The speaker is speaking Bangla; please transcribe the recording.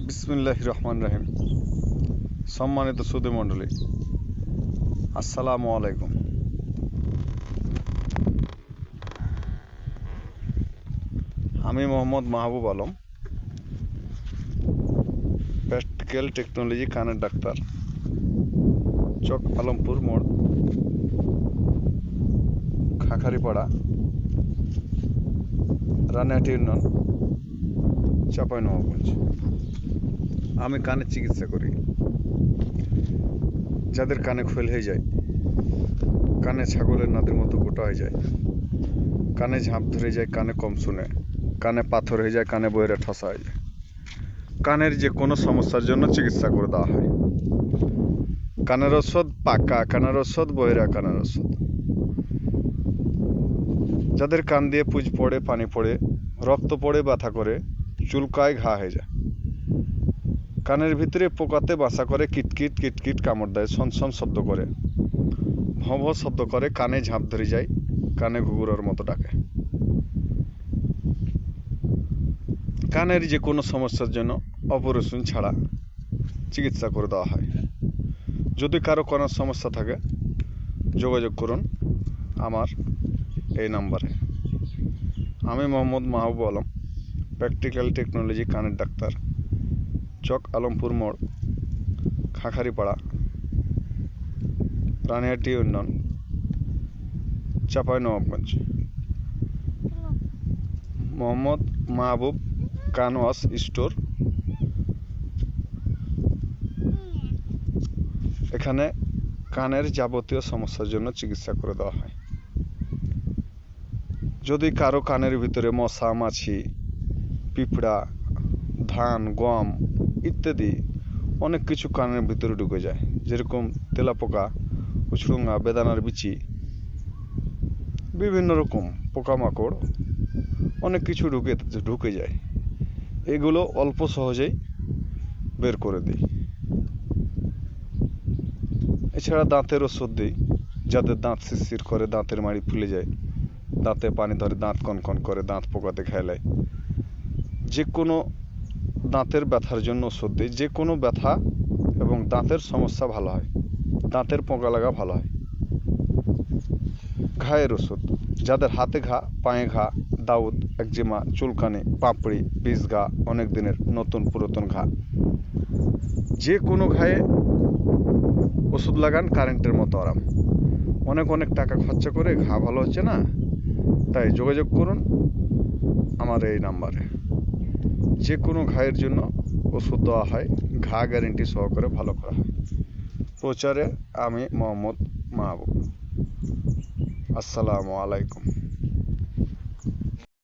বিসমিল্লাহির রহমানির রহিম। সম্মানিত সুধী মণ্ডলী, আসসালামু আলাইকুম। আমি মোহাম্মদ মাহবুব আলম, প্র্যাকটিক্যাল টেকনোলজি কানের ডাক্তার, চক আলমপুর মোড়, খাখারিপাড়া, রানিহাটি ইউনিয়ন, চাঁপাইনবাবগঞ্জ। আমি কানের চিকিৎসা করি। যাদের কানে খোল হয়ে যায়, কানে ছাগলের নাদের মতো গোটা হয়ে যায়, কানে ঝাঁপ ধরে যায়, কানে কম শুনে, কানে পাথর হয়ে যায়, কানে বইরে ঠসা হয়ে যায়, কানের যে কোনো সমস্যার জন্য চিকিৎসা করে দেওয়া হয়। কানের ওষুধ, পাকা কানের ওষুধ, বহিরা কানের ওষুধ। যাদের কান দিয়ে পুজ পড়ে, পানি পড়ে, রক্ত পড়ে, ব্যথা করে, চুলকায়, ঘা হয়ে যায়, কানের ভিতরে পোকাতে বাসা করে, কিটকিট কিটকিট কামড় দেয়, সনসন শব্দ করে, ভঁ ভঁ শব্দ করে, কানে ঝাঁপ ধরে যায়, কানে ঘুঘুরের মতো ডাকে। কানের যে কোনো সমস্যার জন্য অপারেশন ছাড়া চিকিৎসা করে দেওয়া হয়। যদি কারো কোনো সমস্যা থাকে, যোগাযোগ করুন আমার এই নাম্বারে। আমি মোহাম্মদ মাহবুব আলম, প্র্যাকটিক্যাল টেকনোলজি কানের ডাক্তার, চক আলমপুর মোড়, খাখারিপাড়া, রানিহাটি ইউনিয়ন, চাঁপাইনবাবগঞ্জ। মোহাম্মদ মাহবুব কানওয়াশ স্টোর। এখানে কানের যাবতীয় সমস্যার জন্য চিকিৎসা করে দেওয়া হয়। যদি কারো কানের ভিতরে মশা, মাছি, পিঁপড়া, ধান, গম ইত্যাদি অনেক কিছু কানের ভিতরে ঢুকে যায়, যেরকম তেলাপোকা, উছড়ুঙ্গা, বেদানার বিচি, বিভিন্ন রকম পোকামাকড় অনেক কিছু ঢুকে যায়, এগুলো অল্প সহজেই বের করে দিই। এছাড়া দাঁতের ওষুধ দিই। যাদের দাঁত শিরশির করে, দাঁতের মাড়ি ফুলে যায়, দাঁতে পানি ধরে, দাঁত কনকন করে, দাঁত পোকাতে খেলায়, যে কোনো দাঁতের ব্যথার জন্য ওষুধ দিই। যে কোনো ব্যথা এবং দাঁতের সমস্যা ভালো হয়, দাঁতের পোকা লাগা ভালো হয়। ঘায়ের ওষুধ, যাদের হাতে ঘা, পায়ে ঘা, দাউদ, একজিমা, চুলকানি, পাপড়ি, বিষ ঘা, অনেক দিনের নতুন পুরাতন ঘা, যে কোনো ঘায়ে ওষুধ লাগান, কারেন্টের মতো আরাম। অনেক অনেক টাকা খরচা করে ঘা ভালো হচ্ছে না, তাই যোগাযোগ করুন আমার এই নাম্বারে। যে কোনো ঘায়ের জন্য ওষুধ দেওয়া হয়, ঘা গ্যারেন্টি সহকারে ভালো করা হয়। প্রচারে আমি মোহাম্মদ মাহবুব। আসসালামু আলাইকুম।